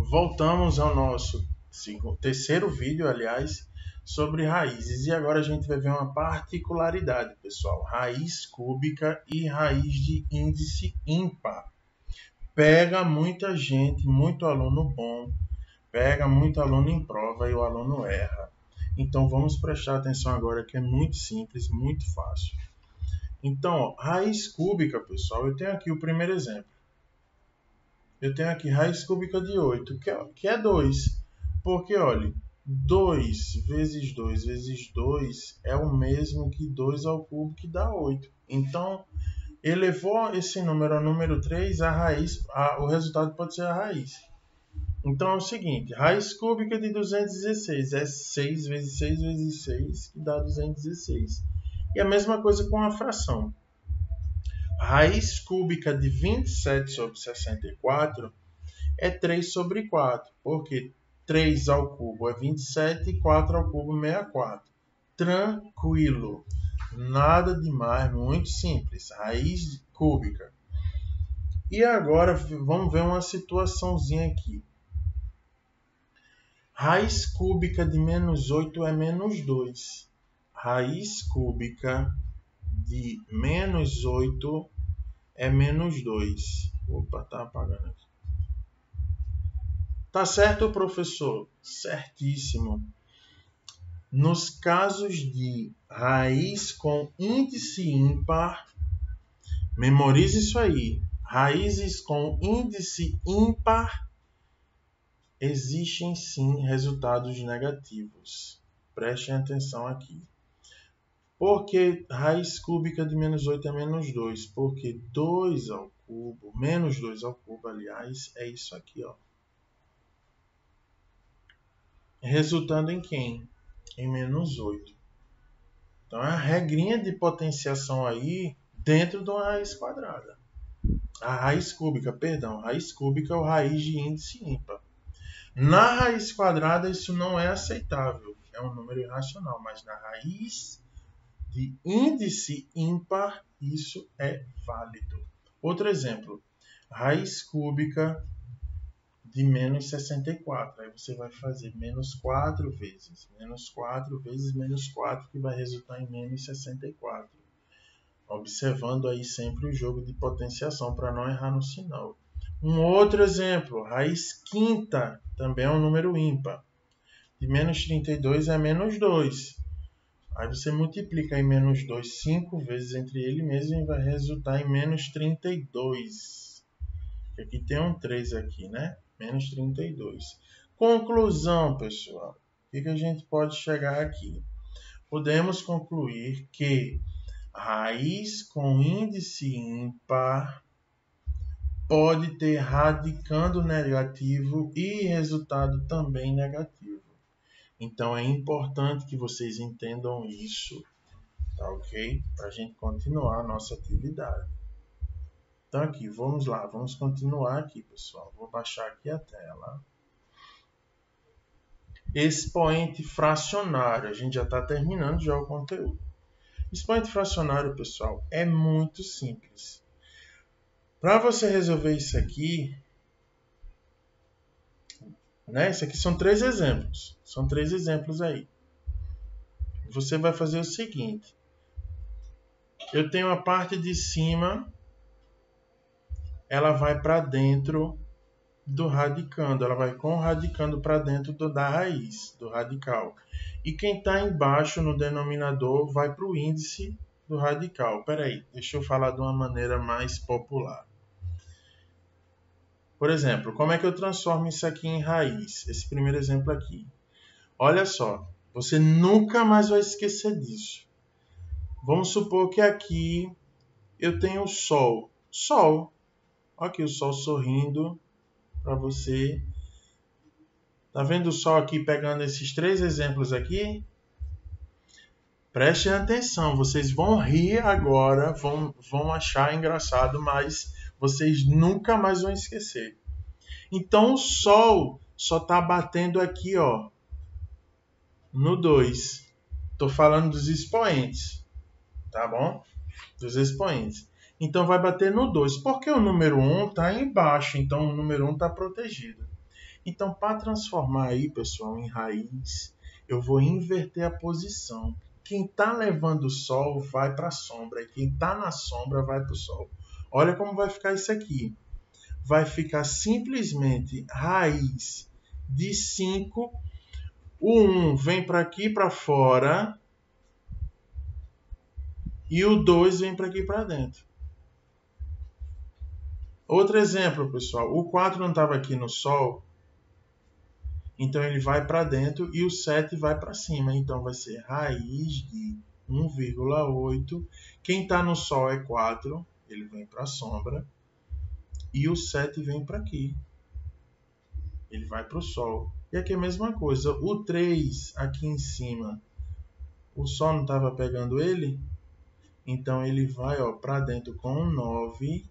Voltamos ao nosso terceiro vídeo, aliás, sobre raízes. E agora a gente vai ver uma particularidade, pessoal. Raiz cúbica e raiz de índice ímpar. Pega muita gente, muito aluno bom, pega muito aluno em prova e o aluno erra. Então vamos prestar atenção agora que é muito simples, muito fácil. Então, raiz cúbica, pessoal, eu tenho aqui o primeiro exemplo. Eu tenho aqui raiz cúbica de 8, que é 2. Porque, olha, 2 vezes 2 vezes 2 é o mesmo que 2 ao cubo, que dá 8. Então, elevou esse número ao número 3, o resultado pode ser a raiz. Então, é o seguinte, raiz cúbica de 216 é 6 vezes 6 vezes 6, que dá 216. E a mesma coisa com a fração. Raiz cúbica de 27 sobre 64 é 3 sobre 4, porque 3 ao cubo é 27 e 4 ao cubo é 64. Tranquilo, nada demais, muito simples, raiz cúbica. E agora vamos ver uma situaçãozinha aqui. Raiz cúbica de menos 8 é menos 2. Raiz cúbica de menos 8 é menos 2. Opa, tá apagando aqui. Tá certo, professor? Certíssimo. Nos casos de raiz com índice ímpar, memorize isso aí. Raízes com índice ímpar existem sim resultados negativos. Prestem atenção aqui. Por que raiz cúbica de menos 8 é menos 2? Porque 2 ao cubo, menos 2 ao cubo, aliás, é isso aqui, ó. Resultando em quem? Em menos 8. Então, é a regrinha de potenciação aí dentro de uma raiz quadrada. A raiz cúbica, perdão. Raiz cúbica é o raiz de índice ímpar. Na raiz quadrada, isso não é aceitável. É um número irracional. Mas na raiz de índice ímpar, isso é válido. Outro exemplo. Raiz cúbica de menos 64. Aí você vai fazer menos 4 vezes. Menos 4 vezes menos 4, que vai resultar em menos 64. Observando aí sempre o jogo de potenciação para não errar no sinal. Um outro exemplo, raiz quinta, também é um número ímpar. De menos 32 é menos 2. Aí você multiplica em menos 2 5 vezes entre ele mesmo e vai resultar em menos 32. Aqui tem um 3 aqui, né? Menos 32. Conclusão, pessoal. O que a gente pode chegar aqui? Podemos concluir que raiz com índice ímpar pode ter radicando negativo e resultado também negativo. Então é importante que vocês entendam isso, tá ok? Para a gente continuar a nossa atividade. Então aqui, vamos lá, vamos continuar aqui, pessoal. Vou baixar aqui a tela. Expoente fracionário, a gente já está terminando já o conteúdo. Expoente fracionário, pessoal, é muito simples. Para você resolver isso aqui, né? Isso aqui são 3 exemplos. São 3 exemplos aí. Você vai fazer o seguinte. Eu tenho a parte de cima, ela vai para dentro do radicando. Ela vai com o radicando para dentro da raiz, do radical. E quem está embaixo no denominador vai para o índice do radical. Espera aí, deixa eu falar de uma maneira mais popular. Por exemplo, como é que eu transformo isso aqui em raiz? Esse primeiro exemplo aqui. Olha só, você nunca mais vai esquecer disso. Vamos supor que aqui eu tenho o Sol. Sol. Aqui o Sol sorrindo para você. Tá vendo o Sol aqui pegando esses 3 exemplos aqui? Prestem atenção, vocês vão rir agora, vão achar engraçado, mas vocês nunca mais vão esquecer. Então o Sol só está batendo aqui, ó, no 2. Estou falando dos expoentes, tá bom? Dos expoentes. Então vai bater no 2. Porque o número 1 está embaixo, então o número 1 está protegido. Então, para transformar aí, pessoal, em raiz, eu vou inverter a posição. Quem está levando o sol vai para a sombra, e quem está na sombra vai para o sol. Olha como vai ficar isso aqui. Vai ficar simplesmente raiz de 5. O 1 vem para aqui para fora e o 2 vem para aqui para dentro. Outro exemplo, pessoal. O 4 não estava aqui no sol, então ele vai para dentro e o 7 vai para cima. Então vai ser raiz de 1,8. Quem está no sol é 4, ele vem para a sombra. E o 7 vem para aqui, ele vai para o sol. E aqui é a mesma coisa. O 3 aqui em cima, o sol não estava pegando ele? Então ele vai para dentro com o 9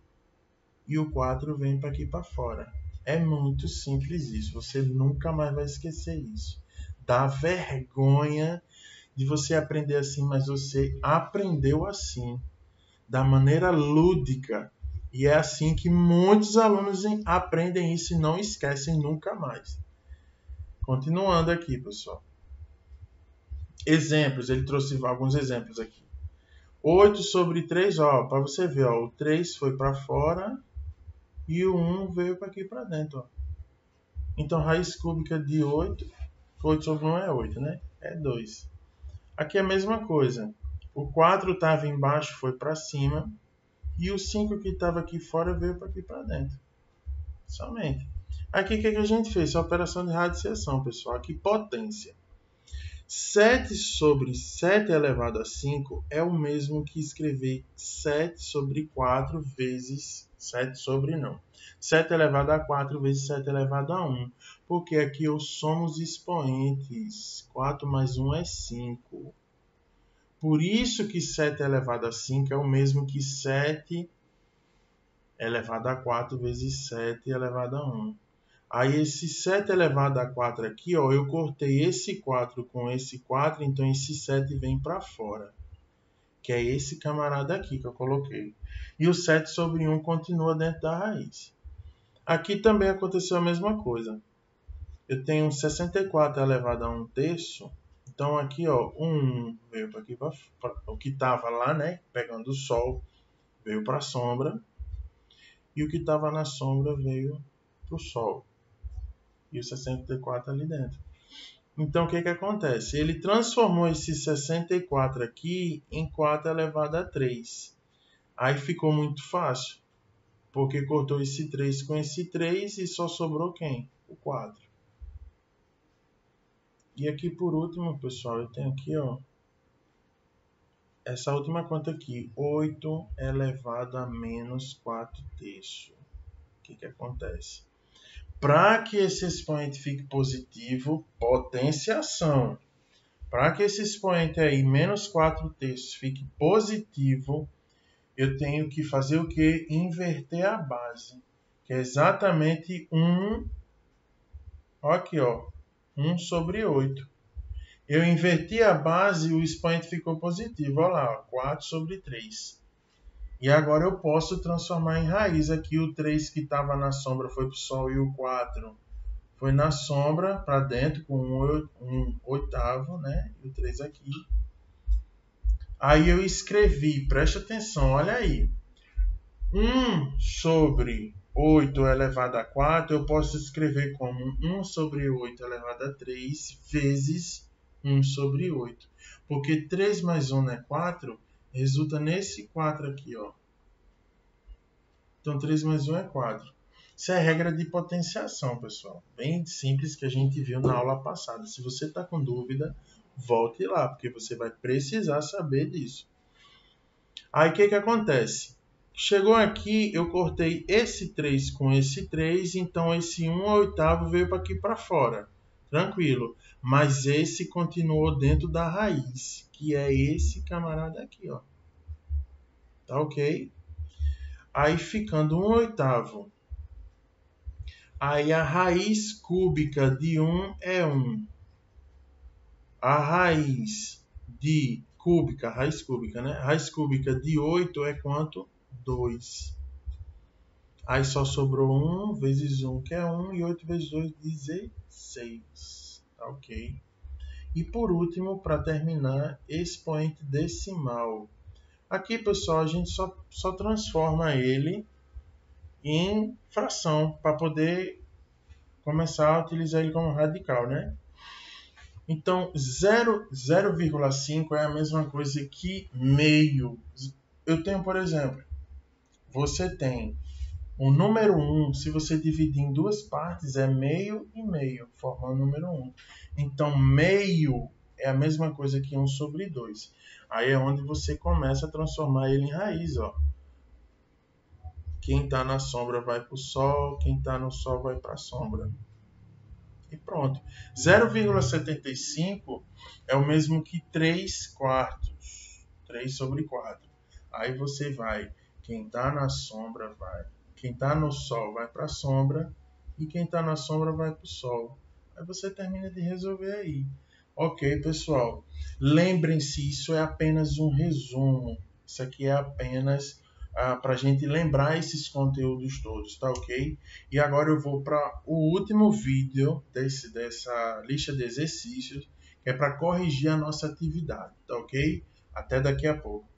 e o 4 vem para aqui para fora. É muito simples isso. Você nunca mais vai esquecer isso. Dá vergonha de você aprender assim, mas você aprendeu assim, da maneira lúdica. E é assim que muitos alunos aprendem isso e não esquecem nunca mais. Continuando aqui, pessoal. Exemplos, ele trouxe alguns exemplos aqui. 8 sobre 3, para você ver, o 3 foi para fora e o 1 veio para aqui para dentro. Então, raiz cúbica de 8 sobre 1 é 8, né? É 2. Aqui é a mesma coisa. O 4 estava embaixo, foi para cima. E o 5 que estava aqui fora veio para aqui para dentro. Somente. Aqui o que a gente fez? A operação de radiciação, pessoal. Aqui potência. 7 sobre 7 elevado a 5 é o mesmo que escrever 7 sobre 4 vezes 7 sobre não. 7 elevado a 4 vezes 7 elevado a 1. Porque aqui eu somo os expoentes. 4 mais 1 é 5. Por isso que 7 elevado a 5 é o mesmo que 7 elevado a 4 vezes 7 elevado a 1. Aí esse 7 elevado a 4 aqui, eu cortei esse 4 com esse 4, então esse 7 vem para fora. Que é esse camarada aqui que eu coloquei. E o 7 sobre 1 continua dentro da raiz. Aqui também aconteceu a mesma coisa. Eu tenho 64 elevado a 1 terço. Então aqui, 1 veio para aqui, o que estava lá, né, pegando o sol, veio para a sombra. E o que estava na sombra veio para o sol. E o 64 ali dentro. Então, o que acontece? Ele transformou esse 64 aqui em 4 elevado a 3. Aí ficou muito fácil, porque cortou esse 3 com esse 3 e só sobrou quem? O 4. E aqui, por último, pessoal, eu tenho aqui, essa última conta aqui, 8 elevado a menos 4 terços. O que acontece? Para que esse expoente fique positivo, potenciação. Para que esse expoente aí, menos 4 terços, fique positivo, eu tenho que fazer o quê? Inverter a base, que é exatamente 1, aqui, 1 sobre 8. Eu inverti a base e o expoente ficou positivo, olha lá, 4 sobre 3. E agora eu posso transformar em raiz aqui. O 3 que estava na sombra foi para o sol e o 4 foi na sombra para dentro com 1 oitavo, né? E o 3 aqui. Aí eu escrevi, preste atenção, olha aí. 1 sobre 8 elevado a 4, eu posso escrever como 1 sobre 8 elevado a 3 vezes 1 sobre 8. Porque 3 mais 1 é 4, resulta nesse 4 aqui, Então, 3 mais 1 é 4. Isso é a regra de potenciação, pessoal. Bem simples que a gente viu na aula passada. Se você está com dúvida, volte lá, porque você vai precisar saber disso. Aí, o que acontece? Chegou aqui, eu cortei esse 3 com esse 3, então esse 1 oitavo veio para aqui para fora. Tranquilo. Mas esse continuou dentro da raiz, que é esse camarada aqui, Tá ok? Aí ficando 1 oitavo. Aí a raiz cúbica de 1 é 1. A raiz de cúbica, raiz cúbica, né? Raiz cúbica de 8 é quanto? 2. Aí só sobrou 1 vezes 1, que é 1, e 8 vezes 2, 16. Tá ok? E por último, para terminar, expoente decimal. Aqui, pessoal, a gente só transforma ele em fração para poder começar a utilizar ele como radical, né? Então, 0,5 é a mesma coisa que meio. Eu tenho, por exemplo, você tem o número 1, se você dividir em duas partes, é meio e meio, formando o número 1. Então, meio é a mesma coisa que 1 sobre 2. Aí é onde você começa a transformar ele em raiz, ó. Quem está na sombra vai para o sol, quem está no sol vai para a sombra. E pronto. 0,75 é o mesmo que 3 quartos. 3 sobre 4. Aí você vai, quem está na sombra vai. Quem está no sol vai para a sombra. E quem está na sombra vai para o sol. Aí você termina de resolver aí. Ok, pessoal. Lembrem-se, isso é apenas um resumo. Isso aqui é apenas para a gente lembrar esses conteúdos todos, tá ok? E agora eu vou para o último vídeo dessa lista de exercícios, que é para corrigir a nossa atividade, tá ok? Até daqui a pouco.